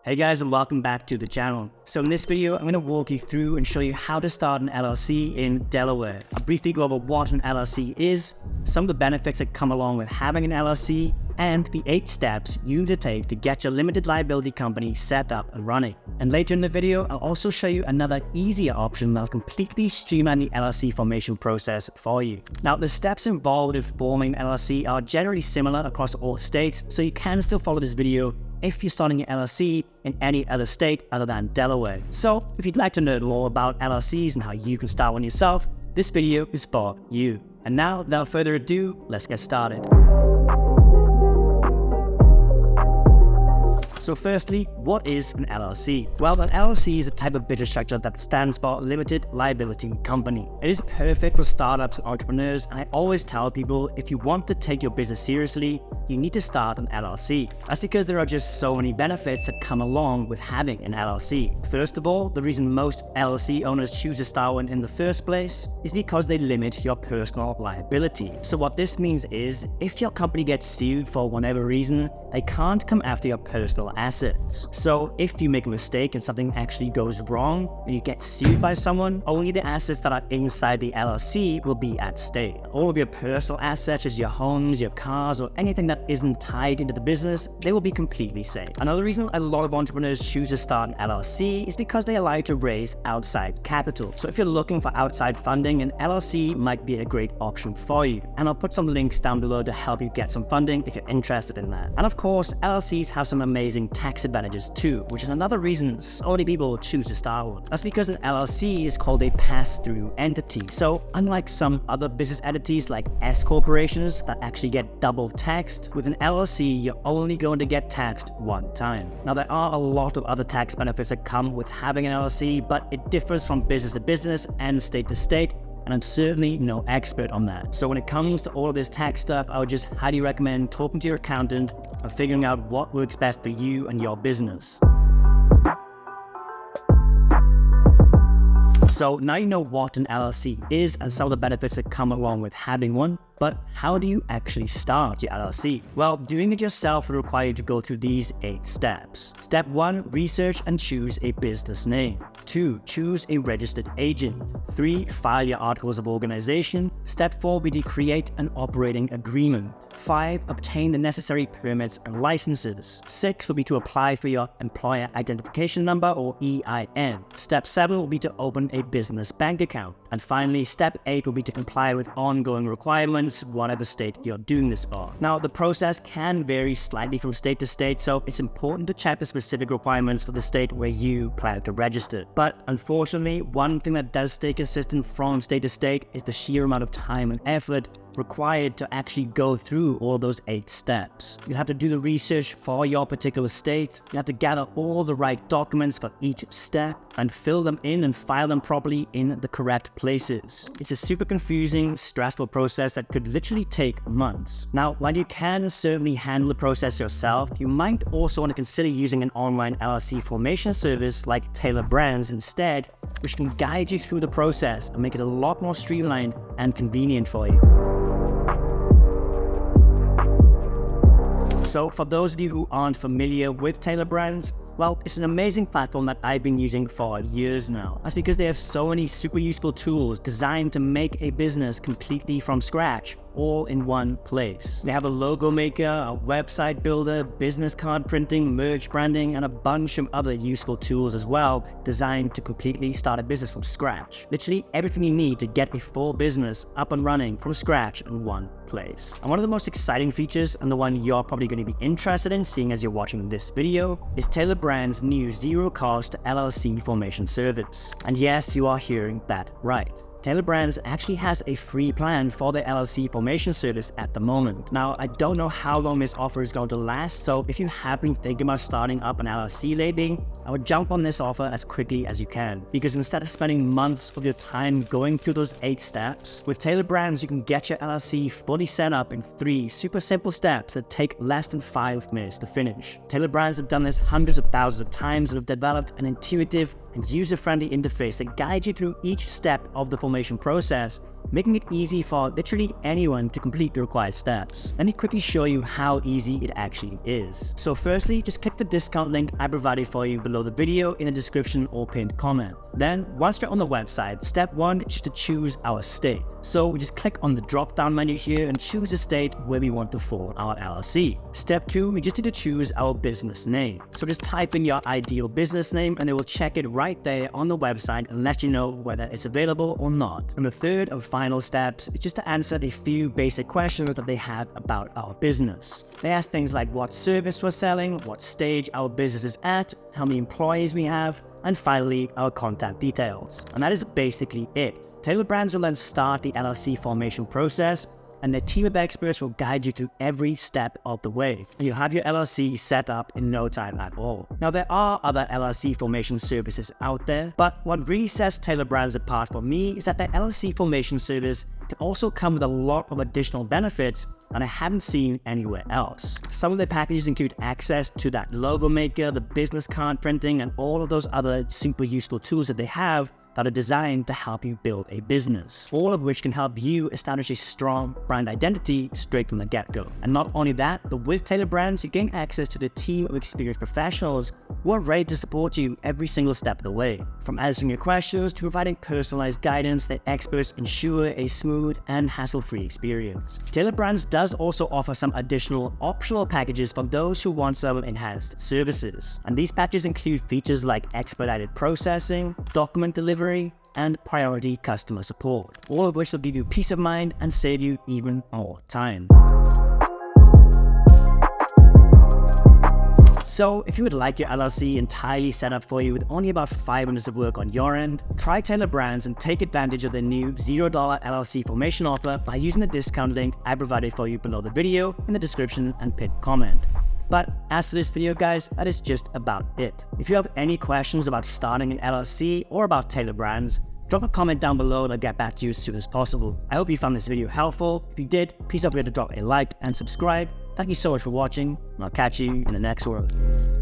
Hey guys, and welcome back to the channel. So in this video, I'm going to walk you through and show you how to start an LLC in Delaware. I'll briefly go over what an LLC is, some of the benefits that come along with having an LLC, and the 8 steps you need to take to get your limited liability company set up and running. And later in the video, I'll also show you another easier option that'll completely streamline the LLC formation process for you. Now, the steps involved in forming an LLC are generally similar across all states, so you can still follow this video if you're starting your LLC in any other state other than Delaware. So if you'd like to know more about LLCs and how you can start one yourself, this video is for you. And now, without further ado, let's get started. So firstly, what is an LLC? Well, an LLC is a type of business structure that stands for Limited Liability Company. It is perfect for startups and entrepreneurs, and I always tell people if you want to take your business seriously, you need to start an LLC. That's because there are just so many benefits that come along with having an LLC. First of all, the reason most LLC owners choose to start one in the first place is because they limit your personal liability. So what this means is, if your company gets sued for whatever reason, they can't come after your personal assets. So if you make a mistake and something actually goes wrong and you get sued by someone, only the assets that are inside the LLC will be at stake. All of your personal assets, such as your homes, your cars, or anything that isn't tied into the business, they will be completely safe. Another reason a lot of entrepreneurs choose to start an LLC is because they allow you to raise outside capital. So if you're looking for outside funding, an LLC might be a great option for you. And I'll put some links down below to help you get some funding if you're interested in that. And of course, LLCs have some amazing tax advantages too, which is another reason so many people choose to start one. That's because an LLC is called a pass-through entity. So unlike some other business entities like S corporations that actually get double taxed, with an LLC, you're only going to get taxed one time. Now, there are a lot of other tax benefits that come with having an LLC, but it differs from business to business and state to state, and I'm certainly no expert on that. So when it comes to all of this tax stuff, I would just highly recommend talking to your accountant and figuring out what works best for you and your business. So now you know what an LLC is and some of the benefits that come along with having one, but how do you actually start your LLC? Well, doing it yourself will require you to go through these 8 steps. Step 1, research and choose a business name. 2, choose a registered agent. 3, file your articles of organization. Step 4 will be to create an operating agreement. 5, obtain the necessary permits and licenses. 6 will be to apply for your employer identification number or EIN. Step 7 will be to open a business bank account. And finally, step 8 will be to comply with ongoing requirements, whatever state you're doing this for. Now, the process can vary slightly from state to state, so it's important to check the specific requirements for the state where you plan to register. But unfortunately, one thing that does stay consistent from state to state is the sheer amount of time and effort required to actually go through all those 8 steps. You'll have to do the research for your particular state. You have to gather all the right documents for each step and fill them in and file them properly in the correct places. It's a super confusing, stressful process that could literally take months. Now, while you can certainly handle the process yourself, you might also want to consider using an online LLC formation service like Taylor Brands instead, which can guide you through the process and make it a lot more streamlined and convenient for you. So for those of you who aren't familiar with Taylor Brands, well, it's an amazing platform that I've been using for years now. That's because they have so many super useful tools designed to make a business completely from scratch, all in one place. They have a logo maker, a website builder, business card printing, merch branding, and a bunch of other useful tools as well, designed to completely start a business from scratch. Literally everything you need to get a full business up and running from scratch in one place. And one of the most exciting features, and the one you're probably going to be interested in seeing as you're watching this video, is Taylor Brands' new zero-cost LLC formation service. And yes, you are hearing that right. Taylor Brands actually has a free plan for their LLC formation service at the moment. Now, I don't know how long this offer is going to last, so if you have been thinking about starting up an LLC lately, I would jump on this offer as quickly as you can. Because instead of spending months of your time going through those 8 steps, with Taylor Brands, you can get your LLC fully set up in 3 super simple steps that take less than 5 minutes to finish. Taylor Brands have done this hundreds of thousands of times and have developed an intuitive and user-friendly interface that guides you through each step of the formation process making it easy for literally anyone to complete the required steps. Let me quickly show you how easy it actually is. So firstly, just click the discount link I provided for you below the video in the description or pinned comment. Then once you're on the website, step 1 is just to choose our state. So we just click on the drop down menu here and choose the state where we want to form our LLC. Step 2, we just need to choose our business name. So just type in your ideal business name and they will check it right there on the website and let you know whether it's available or not. And the third and final steps is just to answer a few basic questions that they have about our business. They ask things like what service we're selling, what stage our business is at, how many employees we have, and finally our contact details. And that is basically it. Taylor Brands will then start the LLC formation process, and their team of experts will guide you through every step of the way. And you'll have your LLC set up in no time at all. Now, there are other LLC formation services out there, but what really sets Taylor Brands apart for me is that their LLC formation service can also come with a lot of additional benefits that I haven't seen anywhere else. Some of their packages include access to that logo maker, the business card printing, and all of those other super useful tools that they have that are designed to help you build a business, all of which can help you establish a strong brand identity straight from the get-go. And not only that, but with Taylor Brands, you gain access to the team of experienced professionals who are ready to support you every single step of the way. From answering your questions to providing personalized guidance, their experts ensure a smooth and hassle-free experience. Taylor Brands does also offer some additional optional packages for those who want some enhanced services. And these packages include features like expedited processing, document delivery, and priority customer support, all of which will give you peace of mind and save you even more time. So if you would like your LLC entirely set up for you with only about 5 minutes of work on your end, try Taylor Brands and take advantage of their new $0 LLC formation offer by using the discount link I provided for you below the video in the description and pinned comment. But as for this video, guys, that is just about it. If you have any questions about starting an LLC or about Taylor Brands, drop a comment down below and I'll get back to you as soon as possible. I hope you found this video helpful. If you did, please don't forget to drop a like and subscribe. Thank you so much for watching, and I'll catch you in the next one.